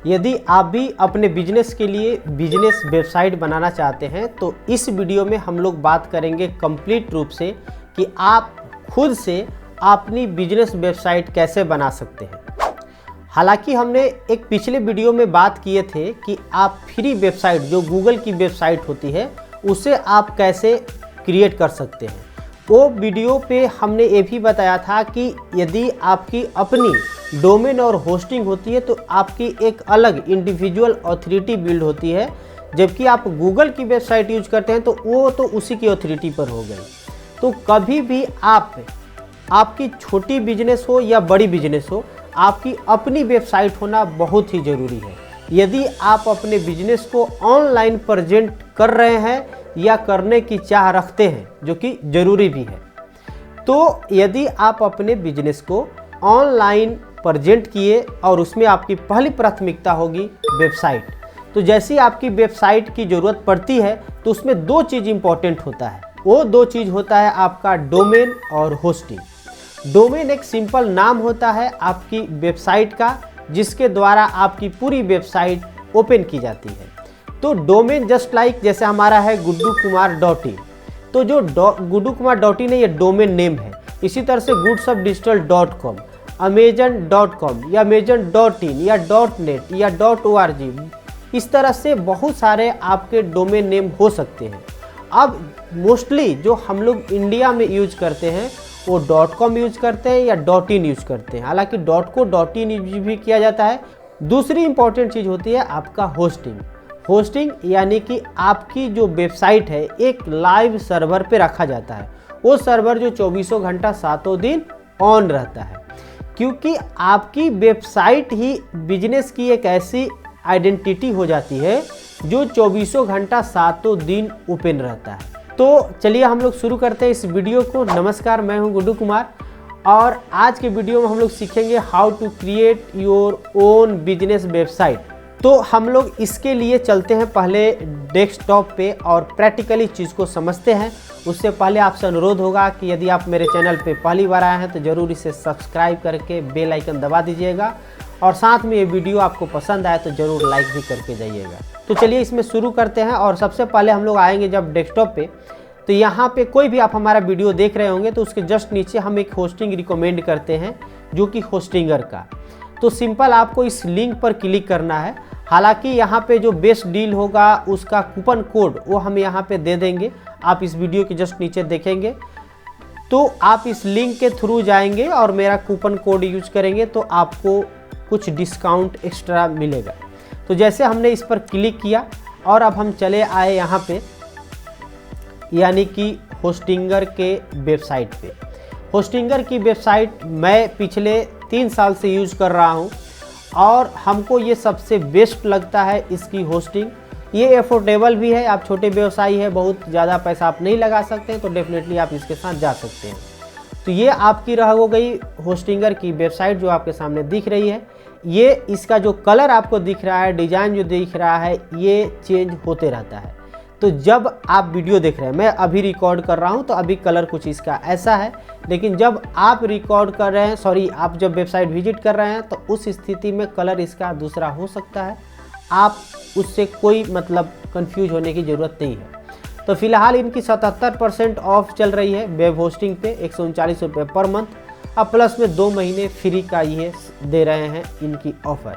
यदि आप भी अपने बिजनेस के लिए बिजनेस वेबसाइट बनाना चाहते हैं तो इस वीडियो में हम लोग बात करेंगे कंप्लीट रूप से कि आप खुद से अपनी बिजनेस वेबसाइट कैसे बना सकते हैं। हालांकि हमने एक पिछले वीडियो में बात किए थे कि आप फ्री वेबसाइट जो गूगल की वेबसाइट होती है उसे आप कैसे क्रिएट कर सकते हैं। वो वीडियो पे हमने ये भी बताया था कि यदि आपकी अपनी डोमेन और होस्टिंग होती है तो आपकी एक अलग इंडिविजुअल अथॉरिटी बिल्ड होती है, जबकि आप गूगल की वेबसाइट यूज करते हैं तो वो तो उसी की अथॉरिटी पर हो गई। तो कभी भी आपकी छोटी बिजनेस हो या बड़ी बिजनेस हो, आपकी अपनी वेबसाइट होना बहुत ही ज़रूरी है। यदि आप अपने बिजनेस को ऑनलाइन प्रेजेंट कर रहे हैं या करने की चाह रखते हैं, जो कि ज़रूरी भी है, तो यदि आप अपने बिजनेस को ऑनलाइन प्रेजेंट किए और उसमें आपकी पहली प्राथमिकता होगी वेबसाइट। तो जैसी आपकी वेबसाइट की ज़रूरत पड़ती है तो उसमें दो चीज़ इंपॉर्टेंट होता है। वो दो चीज़ होता है आपका डोमेन और होस्टिंग। डोमेन एक सिंपल नाम होता है आपकी वेबसाइट का, जिसके द्वारा आपकी पूरी वेबसाइट ओपन की जाती है। तो डोमेन जस्ट लाइक जैसे हमारा है gudukumar.in, तो जो gudukumar.in है ये डोमेन नेम है। इसी तरह से goodsofdigital.com, amazon.com या amazon.in या .net या .org, इस तरह से बहुत सारे आपके डोमेन नेम हो सकते हैं। अब मोस्टली जो हम लोग इंडिया में यूज करते हैं वो .com यूज करते हैं या .in यूज करते हैं। हालांकि .co .in यूज भी किया जाता है। दूसरी इंपॉर्टेंट चीज़ होती है आपका होस्टिंग। होस्टिंग यानी कि आपकी जो वेबसाइट है एक लाइव सर्वर पे रखा जाता है। वो सर्वर जो 24 घंटा 7 दिन ऑन रहता है, क्योंकि आपकी वेबसाइट ही बिजनेस की एक ऐसी आइडेंटिटी हो जाती है जो 24 घंटा 7 दिन ओपन रहता है। तो चलिए हम लोग शुरू करते हैं इस वीडियो को। नमस्कार, मैं हूं गुड्डू कुमार और आज के वीडियो में हम लोग सीखेंगे how to create your own business website. तो हम लोग इसके लिए चलते हैं पहले डेस्कटॉप पे और प्रैक्टिकली चीज़ को समझते हैं। उससे पहले आपसे अनुरोध होगा कि यदि आप मेरे चैनल पे पहली बार आए हैं तो ज़रूर इसे सब्सक्राइब करके बेल आइकन दबा दीजिएगा और साथ में ये वीडियो आपको पसंद आए तो ज़रूर लाइक भी करके जाइएगा। तो चलिए इसमें शुरू करते हैं। और सबसे पहले हम लोग आएंगे जब डेस्कटॉप पे, तो यहाँ पे कोई भी आप हमारा वीडियो देख रहे होंगे तो उसके जस्ट नीचे हम एक होस्टिंग रिकमेंड करते हैं, जो कि होस्टिंगर का। तो सिंपल आपको इस लिंक पर क्लिक करना है। हालांकि यहाँ पे जो बेस्ट डील होगा उसका कूपन कोड वो हम यहाँ पे दे देंगे, आप इस वीडियो के जस्ट नीचे देखेंगे। तो आप इस लिंक के थ्रू जाएंगे और मेरा कूपन कोड यूज करेंगे तो आपको कुछ डिस्काउंट एक्स्ट्रा मिलेगा। तो जैसे हमने इस पर क्लिक किया और अब हम चले आए यहाँ पे, यानी कि होस्टिंगर के वेबसाइट पे। होस्टिंगर की वेबसाइट मैं पिछले 3 साल से यूज़ कर रहा हूँ और हमको ये सबसे बेस्ट लगता है इसकी होस्टिंग। ये अफोर्डेबल भी है। आप छोटे व्यवसायी है, बहुत ज़्यादा पैसा आप नहीं लगा सकते हैं, तो डेफिनेटली आप इसके साथ जा सकते हैं। तो ये आपकी रह हो गई होस्टिंगर की वेबसाइट जो आपके सामने दिख रही है। ये इसका जो कलर आपको दिख रहा है, डिज़ाइन जो दिख रहा है, ये चेंज होते रहता है। तो जब आप वीडियो देख रहे हैं, मैं अभी रिकॉर्ड कर रहा हूं तो अभी कलर कुछ इसका ऐसा है, लेकिन जब आप रिकॉर्ड कर रहे हैं, आप जब वेबसाइट विजिट कर रहे हैं तो उस स्थिति में कलर इसका दूसरा हो सकता है। आप उससे कोई मतलब कंफ्यूज होने की ज़रूरत नहीं है। तो फिलहाल इनकी 77% ऑफ चल रही है वेब होस्टिंग पे, 139 रुपये पर मंथ। अब प्लस में 2 महीने फ्री का ये दे रहे हैं इनकी ऑफ़र।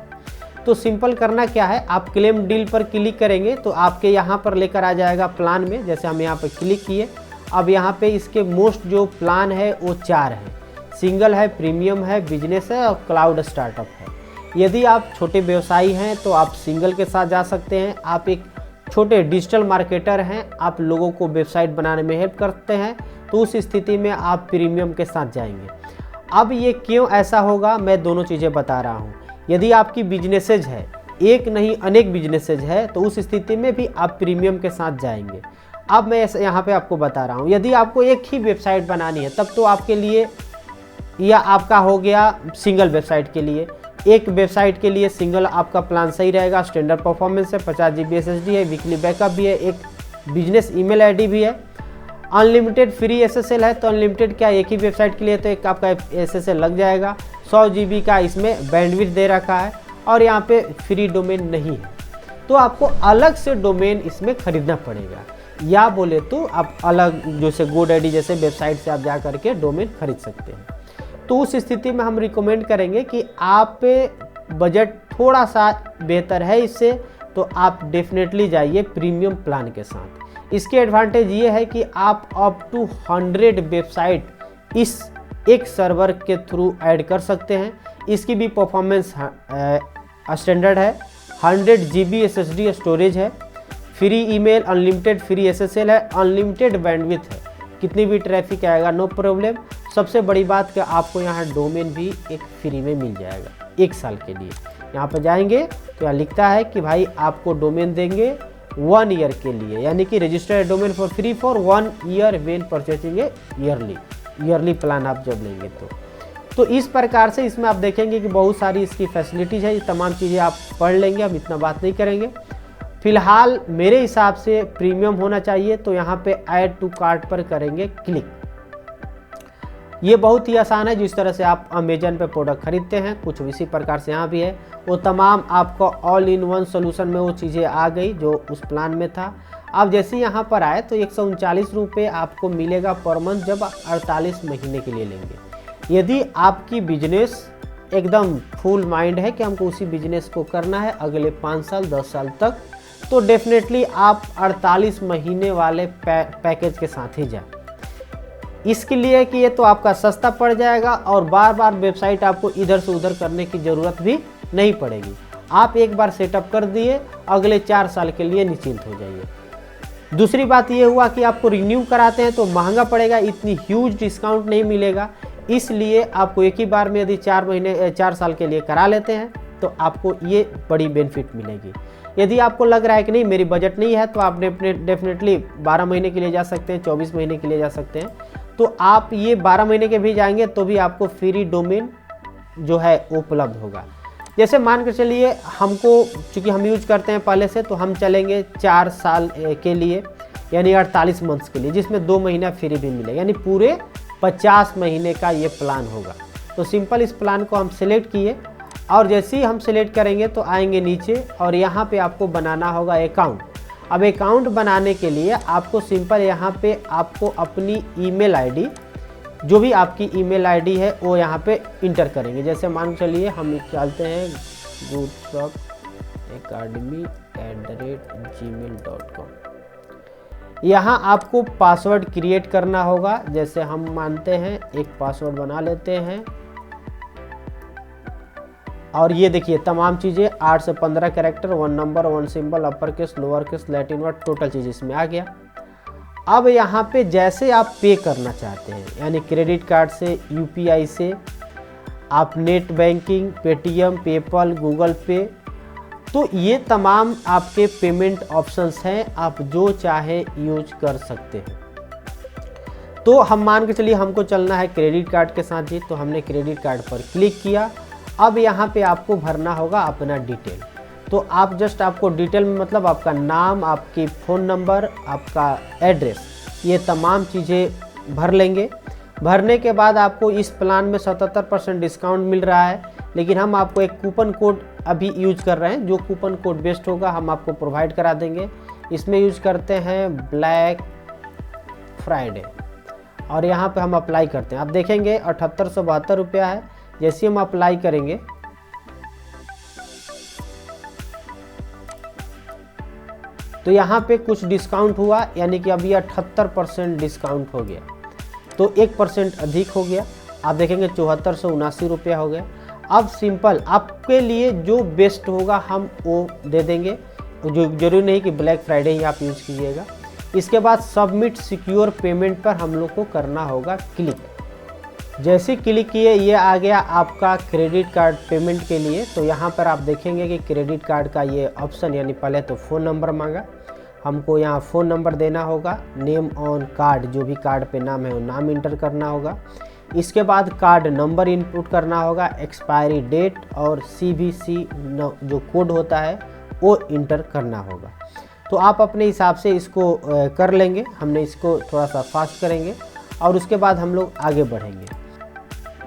तो सिंपल करना क्या है, आप क्लेम डील पर क्लिक करेंगे तो आपके यहाँ पर लेकर आ जाएगा प्लान में। जैसे हम यहाँ पर क्लिक किए, अब यहाँ पे इसके मोस्ट जो प्लान है वो 4 है। सिंगल है, प्रीमियम है, बिजनेस है और क्लाउड स्टार्टअप है। यदि आप छोटे व्यवसायी हैं तो आप सिंगल के साथ जा सकते हैं। आप एक छोटे डिजिटल मार्केटर हैं, आप लोगों को वेबसाइट बनाने में हेल्प करते हैं, तो उस स्थिति में आप प्रीमियम के साथ जाएंगे। अब ये क्यों ऐसा होगा, मैं दोनों चीज़ें बता रहा हूँ। यदि आपकी बिजनेसेज है, एक नहीं अनेक बिजनेसेज है, तो उस स्थिति में भी आप प्रीमियम के साथ जाएंगे। अब मैं यहाँ पे आपको बता रहा हूँ, यदि आपको एक ही वेबसाइट बनानी है तब तो आपके लिए या आपका हो गया सिंगल वेबसाइट के लिए। एक वेबसाइट के लिए सिंगल आपका प्लान सही रहेगा। स्टैंडर्ड परफॉर्मेंस है, 50 GB SSD है, वीकली बैकअप भी है, एक बिजनेस ईमेल आईडी भी है, अनलिमिटेड फ्री SSL है। तो अनलिमिटेड क्या, एक ही वेबसाइट के लिए तो एक आपका SSL लग जाएगा। 100 GB का इसमें बैंडविड्थ दे रखा है और यहाँ पे फ्री डोमेन नहीं है, तो आपको अलग से डोमेन इसमें खरीदना पड़ेगा, या बोले तो आप अलग जैसे GoDaddy जैसे वेबसाइट से आप जा करके डोमेन खरीद सकते हैं। तो उस स्थिति में हम रिकमेंड करेंगे कि आप बजट थोड़ा सा बेहतर है इससे, तो आप डेफिनेटली जाइए प्रीमियम प्लान के साथ। इसके एडवांटेज ये है कि आप अप टू 100 वेबसाइट इस एक सर्वर के थ्रू ऐड कर सकते हैं। इसकी भी परफॉर्मेंस स्टैंडर्ड है, 100 GB SSD स्टोरेज है, free email, unlimited free SSL है, अनलिमिटेड बैंडविड्थ है, कितनी भी ट्रैफिक आएगा नो प्रॉब्लम। सबसे बड़ी बात कि आपको यहाँ डोमेन भी एक फ्री में मिल जाएगा 1 साल के लिए। यहाँ पर जाएंगे तो यहाँ लिखता है कि भाई आपको डोमेन देंगे 1 ईयर के लिए, यानी कि registered domain for free for 1 year when purchasing A yearly plan आप जब लेंगे तो इस प्रकार से इसमें आप देखेंगे कि बहुत सारी इसकी फैसिलिटीज़ है। ये तमाम चीज़ें आप पढ़ लेंगे, हम इतना बात नहीं करेंगे। फिलहाल मेरे हिसाब से प्रीमियम होना चाहिए, तो यहाँ पे ऐड टू कार्ट पर करेंगे क्लिक। ये बहुत ही आसान है, जिस तरह से आप अमेजन पे प्रोडक्ट खरीदते हैं कुछ इसी प्रकार से यहाँ भी है। वो तमाम आपको ऑल इन वन सोल्यूशन में वो चीज़ें आ गई जो उस प्लान में था। आप जैसे यहाँ पर आए तो 139 रुपये आपको मिलेगा पर मंथ जब आप 48 महीने के लिए लेंगे। यदि आपकी बिजनेस एकदम फुल माइंड है कि हमको उसी बिजनेस को करना है अगले 5 साल 10 साल तक, तो डेफिनेटली आप 48 महीने वाले पैकेज के साथ ही जाएं। इसके लिए कि ये तो आपका सस्ता पड़ जाएगा और बार बार वेबसाइट आपको इधर से उधर करने की ज़रूरत भी नहीं पड़ेगी। आप एक बार सेटअप कर दिए, अगले 4 साल के लिए निश्चिंत हो जाइए। दूसरी बात ये हुआ कि आपको रिन्यू कराते हैं तो महंगा पड़ेगा, इतनी ह्यूज डिस्काउंट नहीं मिलेगा। इसलिए आपको एक ही बार में यदि 4 साल के लिए करा लेते हैं तो आपको ये बड़ी बेनिफिट मिलेगी। यदि आपको लग रहा है कि नहीं मेरी बजट नहीं है, तो आप डेफिनेटली 12 महीने के लिए जा सकते हैं, 24 महीने के लिए जा सकते हैं। तो आप ये 12 महीने के भी जाएंगे तो भी आपको फ्री डोमेन जो है उपलब्ध होगा। जैसे मान कर चलिए हमको, चूँकि हम यूज करते हैं पहले से, तो हम चलेंगे 4 साल के लिए यानी 48 मंथ्स के लिए, जिसमें 2 महीना फ्री भी मिलेगा, यानी पूरे 50 महीने का ये प्लान होगा। तो सिंपल इस प्लान को हम सिलेक्ट किए और जैसे ही हम सिलेक्ट करेंगे तो आएंगे नीचे और यहाँ पे आपको बनाना होगा अकाउंट। अब अकाउंट बनाने के लिए आपको सिंपल यहाँ पे आपको अपनी ईमेल आईडी, जो भी आपकी ईमेल आईडी है वो यहाँ पे इंटर करेंगे। जैसे मान चलिए हम निकालते हैं goodshopacademy@gmail.com। यहाँ आपको पासवर्ड क्रिएट करना होगा। जैसे हम मानते हैं एक पासवर्ड बना लेते हैं और ये देखिए तमाम चीज़ें 8 से 15 character, 1 number, 1 symbol, upper case, lower case, Latin word, total चीज़ इसमें आ गया। अब यहाँ पे जैसे आप पे करना चाहते हैं, यानी क्रेडिट कार्ड से, UPI से, आप net banking, Paytm, PayPal, Google पे, तो ये तमाम आपके पेमेंट ऑप्शंस हैं, आप जो चाहे यूज कर सकते हैं। तो हम मान के चलिए हमको चलना है क्रेडिट कार्ड के साथ ही, तो हमने क्रेडिट कार्ड पर क्लिक किया। अब यहाँ पे आपको भरना होगा अपना डिटेल। तो आप जस्ट आपको डिटेल में मतलब आपका नाम, आपकी फ़ोन नंबर, आपका एड्रेस, ये तमाम चीज़ें भर लेंगे। भरने के बाद आपको इस प्लान में 77% डिस्काउंट मिल रहा है, लेकिन हम आपको एक कूपन कोड अभी यूज कर रहे हैं, जो कूपन कोड बेस्ट होगा हम आपको प्रोवाइड करा देंगे। इसमें यूज करते हैं ब्लैक फ्राइडे और यहाँ पे हम अप्लाई करते हैं। आप देखेंगे 7872 रुपया है। जैसे हम अप्लाई करेंगे तो यहाँ पे कुछ डिस्काउंट हुआ, यानी कि अभी 78% डिस्काउंट हो गया, तो 1% अधिक हो गया। आप देखेंगे 7479 रुपया हो गया। अब सिंपल आपके लिए जो बेस्ट होगा हम वो दे देंगे, जो जरूरी नहीं कि ब्लैक फ्राइडे ही आप यूज़ कीजिएगा। इसके बाद सबमिट सिक्योर पेमेंट पर हम लोग को करना होगा क्लिक। जैसे क्लिक किए ये आ गया आपका क्रेडिट कार्ड पेमेंट के लिए। तो यहाँ पर आप देखेंगे कि क्रेडिट कार्ड का ये ऑप्शन, यानी पहले तो फ़ोन नंबर मांगा, हमको यहाँ फ़ोन नंबर देना होगा, नेम ऑन कार्ड, जो भी कार्ड पे नाम है वो नाम इंटर करना होगा। इसके बाद कार्ड नंबर इनपुट करना होगा, एक्सपायरी डेट और CVC जो कोड होता है वो इंटर करना होगा। तो आप अपने हिसाब से इसको कर लेंगे। हमने इसको थोड़ा सा फास्ट करेंगे और उसके बाद हम लोग आगे बढ़ेंगे।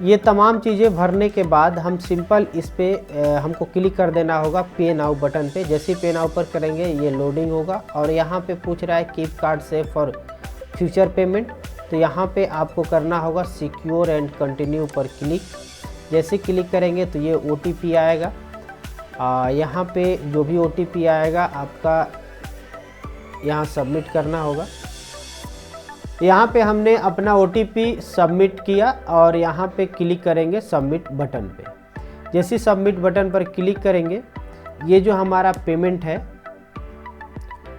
ये तमाम चीज़ें भरने के बाद हम सिंपल इस पे हमको क्लिक कर देना होगा पे नाउ बटन पे। जैसे ही पे नाउ पर करेंगे ये लोडिंग होगा और यहाँ पे पूछ रहा है keep card save for future payment, तो यहाँ पे आपको करना होगा सिक्योर एंड कंटिन्यू पर क्लिक। जैसे क्लिक करेंगे तो ये OTP आएगा, यहाँ पे जो भी OTP आएगा आपका यहाँ सबमिट करना होगा। यहाँ पे हमने अपना OTP सबमिट किया और यहाँ पे क्लिक करेंगे सबमिट बटन पे। जैसे सबमिट बटन पर क्लिक करेंगे ये जो हमारा पेमेंट है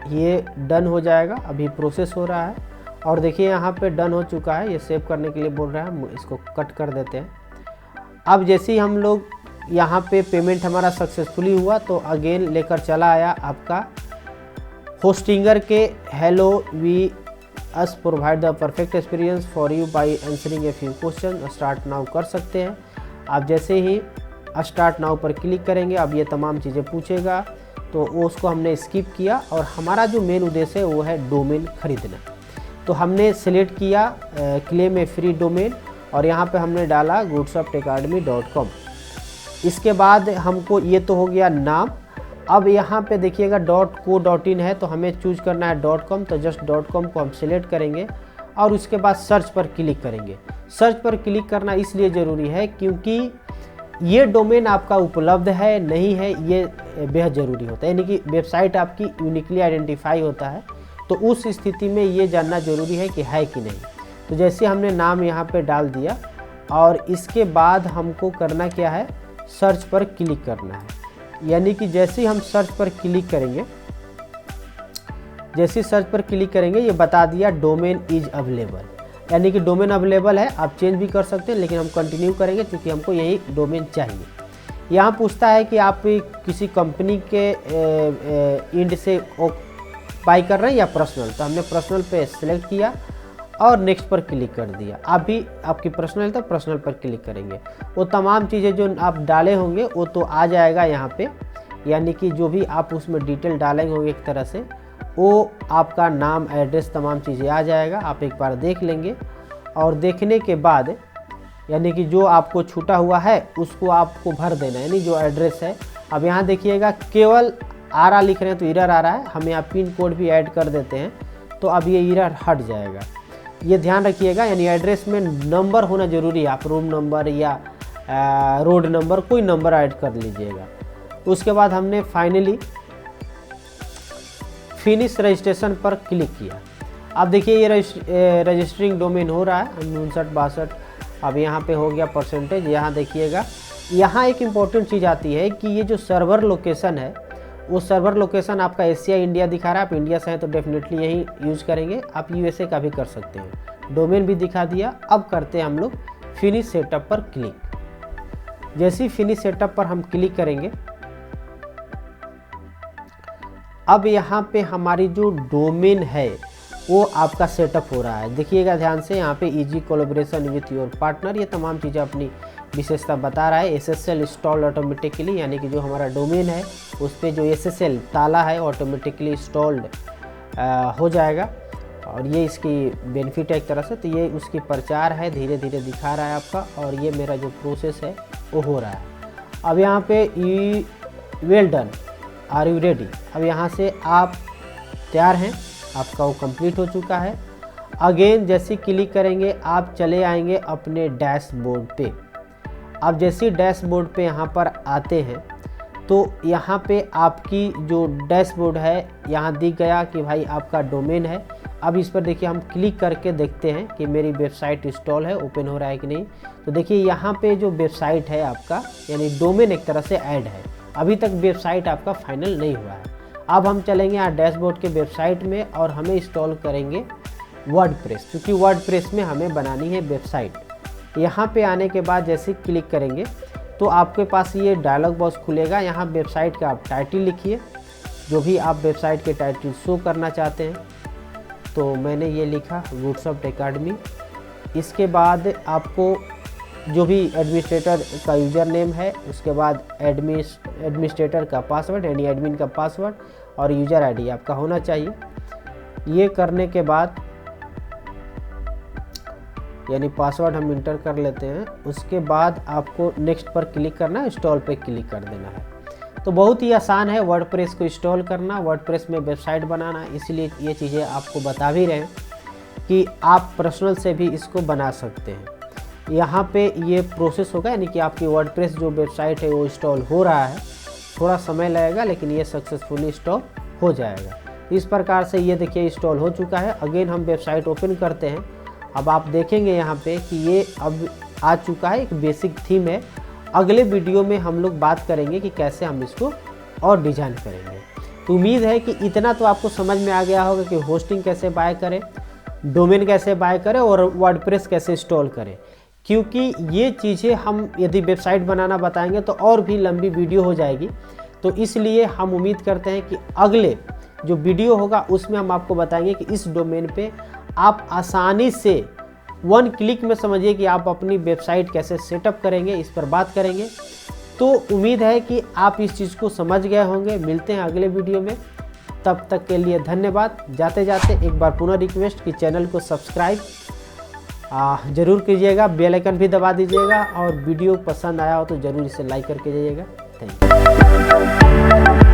ये डन हो जाएगा, अभी प्रोसेस हो रहा है। और देखिए यहाँ पे डन हो चुका है, ये सेव करने के लिए बोल रहा है, हम इसको कट कर देते हैं। अब जैसे ही हम लोग यहाँ पे पेमेंट हमारा सक्सेसफुली हुआ तो अगेन लेकर चला आया आपका होस्टिंगर के hello we us provide the perfect experience for you by answering a few question, start now कर सकते हैं। आप जैसे ही स्टार्ट नाउ पर क्लिक करेंगे अब ये तमाम चीज़ें पूछेगा, तो उसको हमने स्किप किया और हमारा जो मेन उद्देश्य है वो है डोमेन खरीदना। तो हमने सेलेक्ट किया क्लेम ए फ्री डोमेन और यहाँ पे हमने डाला goodsoftacademy.com। इसके बाद हमको ये तो हो गया नाम। अब यहाँ पे देखिएगा .co.in है तो हमें चूज करना है .com, तो जस्ट .com को हम सिलेक्ट करेंगे और उसके बाद सर्च पर क्लिक करेंगे। सर्च पर क्लिक करना इसलिए ज़रूरी है क्योंकि ये डोमेन आपका उपलब्ध है नहीं है ये बेहद ज़रूरी होता है, यानी कि वेबसाइट आपकी यूनिकली आइडेंटिफाई होता है, तो उस स्थिति में ये जानना ज़रूरी है कि है कि नहीं। तो जैसे हमने नाम यहाँ पे डाल दिया और इसके बाद हमको करना क्या है, सर्च पर क्लिक करना है। यानी कि जैसे ही हम सर्च पर क्लिक करेंगे, जैसे सर्च पर क्लिक करेंगे ये बता दिया डोमेन इज अवेलेबल, यानी कि डोमेन अवेलेबल है, आप चेंज भी कर सकते हैं लेकिन हम कंटिन्यू करेंगे क्योंकि हमको यही डोमेन चाहिए। यहाँ पूछता है कि आप किसी कंपनी के इंड से बाई कर रहे हैं या पर्सनल, तो हमने पर्सनल पे सेलेक्ट किया और नेक्स्ट पर क्लिक कर दिया। अभी आपकी पर्सनल है तो पर्सनल पर क्लिक करेंगे, वो तमाम चीज़ें जो आप डाले होंगे वो तो आ जाएगा यहाँ पे, यानी कि जो भी आप उसमें डिटेल डालेंगे होंगे एक तरह से वो आपका नाम एड्रेस तमाम चीज़ें आ जाएगा। आप एक बार देख लेंगे और देखने के बाद यानी कि जो आपको छूटा हुआ है उसको आपको भर देना, यानी जो एड्रेस है। अब यहाँ देखिएगा केवल आरा लिख रहे हैं तो एरर आ रहा है, हम यहाँ पिन कोड भी ऐड कर देते हैं तो अब ये एरर हट जाएगा। ये ध्यान रखिएगा, यानी एड्रेस में नंबर होना ज़रूरी है, आप रूम नंबर या रोड नंबर कोई नंबर ऐड कर लीजिएगा। उसके बाद हमने फाइनली फिनिश रजिस्ट्रेशन पर क्लिक किया। अब देखिए ये रजिस्टरिंग डोमेन हो रहा है 5962। अब यहाँ पे हो गया परसेंटेज। यहाँ देखिएगा यहाँ एक इम्पॉर्टेंट चीज़ आती है कि ये जो सर्वर लोकेशन है वो सर्वर लोकेशन आपका एशिया इंडिया दिखा रहा है। आप इंडिया से हैं तो डेफिनेटली यही यूज़ करेंगे, आप USA का भी कर सकते हैं। डोमेन भी दिखा दिया। अब करते हैं हम लोग फिनिश सेटअप पर क्लिक। जैसे ही फिनिश सेटअप पर हम क्लिक करेंगे अब यहाँ पे हमारी जो डोमेन है वो आपका सेटअप हो रहा है। देखिएगा ध्यान से, यहाँ पे easy collaboration with your partner, ये तमाम चीज़ें अपनी विशेषता बता रहा है। SSL इंस्टॉल ऑटोमेटिकली, यानी कि जो हमारा डोमेन है उस पर जो SSL ताला है ऑटोमेटिकली इंस्टॉल्ड हो जाएगा और ये इसकी बेनिफिट है एक तरह से। तो ये उसकी प्रचार है, धीरे धीरे दिखा रहा है आपका, और ये मेरा जो प्रोसेस है वो हो रहा है। अब यहाँ पे well done, are you ready. अब यहाँ से आप तैयार हैं, आपका वो कंप्लीट हो चुका है। अगेन जैसे क्लिक करेंगे आप चले आएंगे अपने डैशबोर्ड पे। आप जैसे डैशबोर्ड पे यहाँ पर आते हैं तो यहाँ पे आपकी जो डैशबोर्ड है यहाँ दिख गया कि भाई आपका डोमेन है। अब इस पर देखिए हम क्लिक करके देखते हैं कि मेरी वेबसाइट इंस्टॉल है, ओपन हो रहा है कि नहीं। तो देखिए यहाँ पे जो वेबसाइट है आपका, यानी डोमेन एक तरह से ऐड है, अभी तक वेबसाइट आपका फाइनल नहीं हुआ है। अब हम चलेंगे यहाँ डैशबोर्ड के वेबसाइट में और हमें इंस्टॉल करेंगे वर्डप्रेस, क्योंकि वर्डप्रेस में हमें बनानी है वेबसाइट। यहाँ पे आने के बाद जैसे क्लिक करेंगे तो आपके पास ये डायलॉग बॉक्स खुलेगा। यहाँ वेबसाइट का आप टाइटल लिखिए, जो भी आप वेबसाइट के टाइटल शो करना चाहते हैं। तो मैंने ये लिखा गुडसॉफ्ट एकेडमी। इसके बाद आपको जो भी एडमिनिस्ट्रेटर का यूज़र नेम है, उसके बाद एडमिनिस्ट्रेटर का पासवर्ड यानी एडमिन का पासवर्ड और यूज़र आईडी आपका होना चाहिए। ये करने के बाद यानी पासवर्ड हम इंटर कर लेते हैं। उसके बाद आपको नेक्स्ट पर क्लिक करना है, इंस्टॉल पे क्लिक कर देना है। तो बहुत ही आसान है वर्डप्रेस को इंस्टॉल करना, वर्डप्रेस में वेबसाइट बनाना। इसलिए ये चीज़ें आपको बता भी रहे हैं कि आप पर्सनल से भी इसको बना सकते हैं। यहाँ पे ये प्रोसेस होगा, यानी कि आपकी वर्डप्रेस जो वेबसाइट है वो इंस्टॉल हो रहा है, थोड़ा समय लगेगा लेकिन ये सक्सेसफुली इंस्टॉल हो जाएगा। इस प्रकार से ये देखिए इंस्टॉल हो चुका है। अगेन हम वेबसाइट ओपन करते हैं। अब आप देखेंगे यहाँ पे कि ये अब आ चुका है, एक बेसिक थीम है। अगले वीडियो में हम लोग बात करेंगे कि कैसे हम इसको और डिज़ाइन करेंगे। तो उम्मीद है कि इतना तो आपको समझ में आ गया होगा कि होस्टिंग कैसे बाय करें, डोमेन कैसे बाय करें और वर्डप्रेस कैसे इंस्टॉल करें। क्योंकि ये चीज़ें हम यदि वेबसाइट बनाना बताएंगे तो और भी लंबी वीडियो हो जाएगी। तो इसलिए हम उम्मीद करते हैं कि अगले जो वीडियो होगा उसमें हम आपको बताएंगे कि इस डोमेन पे आप आसानी से 1 क्लिक में समझिए कि आप अपनी वेबसाइट कैसे सेटअप करेंगे, इस पर बात करेंगे। तो उम्मीद है कि आप इस चीज़ को समझ गए होंगे। मिलते हैं अगले वीडियो में, तब तक के लिए धन्यवाद। जाते जाते एक बार पुनः रिक्वेस्ट कि चैनल को सब्सक्राइब ज़रूर कीजिएगा, बेल आइकन भी दबा दीजिएगा और वीडियो पसंद आया हो तो ज़रूर इसे लाइक करके जाइएगा। Thank you.